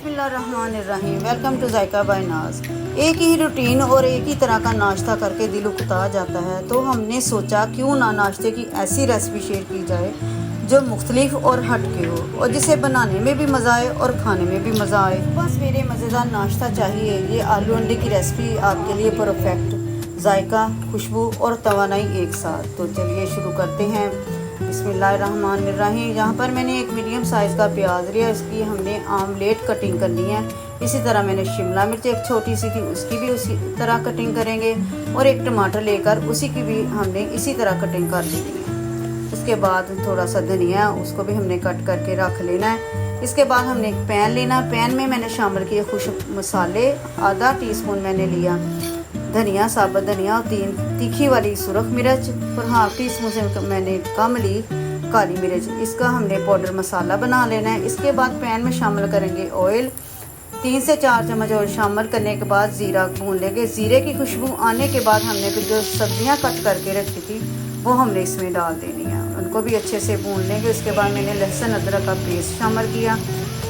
बिस्मिल्लाहिर्रहमानिर्रहीम। Welcome to JICA bye नाज। एक ही रूटीन और एक ही तरह का नाश्ता करके दिल उकता जाता है, तो हमने सोचा क्यों ना नाश्ते की ऐसी रेसिपी शेयर की जाए जो मुख्तलिफ और हटके हो और जिसे बनाने में भी मज़ा आए और खाने में भी मज़ा आए। बस मेरे मज़ेदार नाश्ता चाहिए। ये आलू अंडे की रेसिपी आपके लिए परफेक्ट, जायका, खुशबू और तवानाई एक साथ। तो चलिए शुरू करते हैं। बिस्मिल्लाहिर्रहमानिर्रहीम। यहाँ पर मैंने एक मीडियम साइज़ का प्याज लिया, इसकी हमने आमलेट कटिंग करनी है। इसी तरह मैंने शिमला मिर्च एक छोटी सी थी, उसकी भी उसी तरह कटिंग करेंगे और एक टमाटर लेकर उसी की भी हमने इसी तरह कटिंग कर लेनी है। उसके बाद थोड़ा सा धनिया, उसको भी हमने कट करके रख लेना है। इसके बाद हमने एक पैन लेना, पैन में मैंने शामिल किए खुश्क मसाले। आधा टीस्पून मैंने लिया धनिया, साबुत धनिया, और 3 तीखी वाली सुरख मिर्च और हाफ टी स्पून से मैंने कम ली काली मिर्च। इसका हमने पाउडर मसाला बना लेना है। इसके बाद पैन में शामिल करेंगे ऑयल, 3 से 4 चम्मच ऑयल शामिल करने के बाद ज़ीरा भून लेंगे। ज़ीरे की खुशबू आने के बाद हमने फिर जो सब्जियां कट करके रखी थी वो हमने इसमें डाल देनी है, उनको भी अच्छे से भून लेंगे। उसके बाद मैंने लहसुन अदरक का पेस्ट शामिल किया,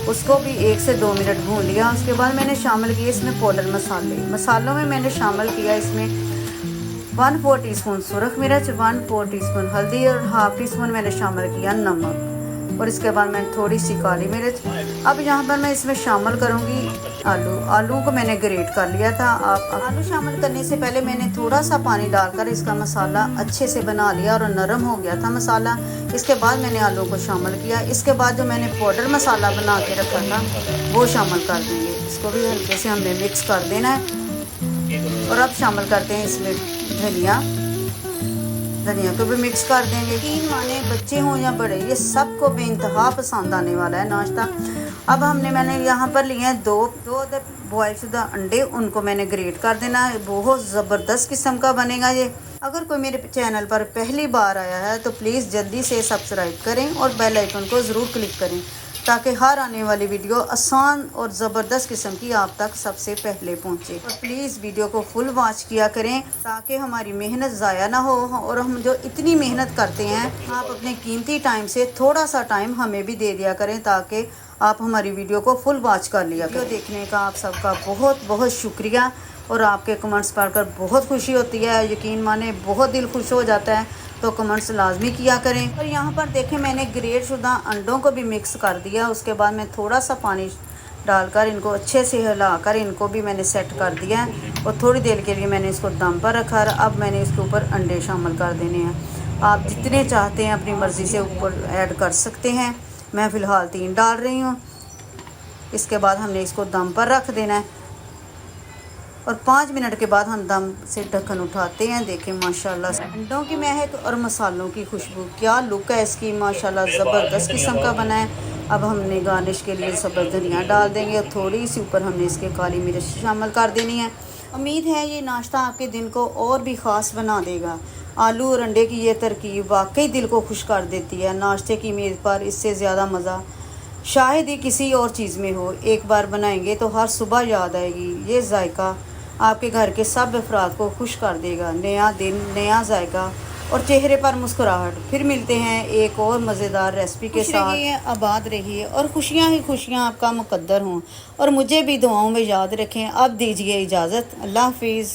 उसको भी 1 से 2 मिनट भून लिया। उसके बाद मैंने शामिल किए इसमें पाउडर मसाले। मसालों में मैंने शामिल किया इसमें 1/4 टीस्पून सुरख मिर्च, 1/4 टीस्पून हल्दी और हाफ टी स्पून मैंने शामिल किया नमक, और इसके बाद मैंने थोड़ी सी काली मिर्च। अब यहाँ पर मैं इसमें शामिल करूँगी आलू को मैंने ग्रेट कर लिया था। आप आलू शामिल करने से पहले मैंने थोड़ा सा पानी डालकर इसका मसाला अच्छे से बना लिया और नरम हो गया था मसाला। इसके बाद मैंने आलू को शामिल किया। इसके बाद जो मैंने पाउडर मसाला बना के रखा था वो शामिल कर देंगे। इसको भी हल्के से हमने मिक्स कर देना है। और अब शामिल करते हैं इसमें धनिया को भी मिक्स कर देंगे। तीन माने बच्चे हों या बड़े, ये सबको बेइंतहा पसंद आने वाला है नाश्ता। अब मैंने यहाँ पर लिए हैं दो बॉयल शुदा अंडे, उनको मैंने ग्रेट कर देना है। बहुत ज़बरदस्त किस्म का बनेगा ये। अगर कोई मेरे चैनल पर पहली बार आया है तो प्लीज़ जल्दी से सब्सक्राइब करें और बेल आइकन को ज़रूर क्लिक करें ताकि हर आने वाली वीडियो आसान और ज़बरदस्त किस्म की आप तक सबसे पहले पहुंचे। और प्लीज़ वीडियो को फुल वॉच किया करें ताकि हमारी मेहनत ज़ाया ना हो। और हम जो इतनी मेहनत करते हैं, आप अपने कीमती टाइम से थोड़ा सा टाइम हमें भी दे दिया करें ताकि आप हमारी वीडियो को फुल वॉच कर लिया करें। वीडियो देखने का आप सबका बहुत बहुत शुक्रिया और आपके कमेंट्स पढ़कर बहुत खुशी होती है। यकीन माने बहुत दिल खुश हो जाता है, तो कमेंट्स लाजमी किया करें। और यहाँ पर देखें मैंने ग्रेट शुदा अंडों को भी मिक्स कर दिया। उसके बाद मैं थोड़ा सा पानी डालकर इनको अच्छे से हिलाकर इनको भी मैंने सेट कर दिया है और थोड़ी देर के लिए मैंने इसको दम पर रखा। अब मैंने इसके ऊपर अंडे शामिल कर देने हैं। आप जितने चाहते हैं अपनी मर्ज़ी से ऊपर ऐड कर सकते हैं। मैं फ़िलहाल 3 डाल रही हूँ। इसके बाद हमने इसको दम पर रख देना है और 5 मिनट के बाद हम दम से ढक्कन उठाते हैं। देखें माशाल्लाह अंडों की महक और मसालों की खुशबू, क्या लुक है इसकी, माशाल्लाह ज़बरदस्त किस्म का बना है। अब हमने गार्निश के लिए सब्ज़ धनिया डाल देंगे और थोड़ी सी ऊपर हमने इसके काली मिर्च शामिल कर देनी है। उम्मीद है ये नाश्ता आपके दिन को और भी ख़ास बना देगा। आलू और अंडे की ये तरकीब वाकई दिल को खुश कर देती है। नाश्ते की मेज़ पर इससे ज़्यादा मज़ा शायद ही किसी और चीज़ में हो। एक बार बनाएंगे तो हर सुबह याद आएगी। ये जायका आपके घर के सब अफराद को खुश कर देगा। नया दिन, नया जायका और चेहरे पर मुस्कुराहट। फिर मिलते हैं एक और मज़ेदार रेसिपी के साथ। आबाद रहिए और खुशियाँ ही खुशियाँ आपका मुकद्दर हों और मुझे भी दुआओं में याद रखें। अब दीजिए इजाज़त। अल्लाह हाफिज़।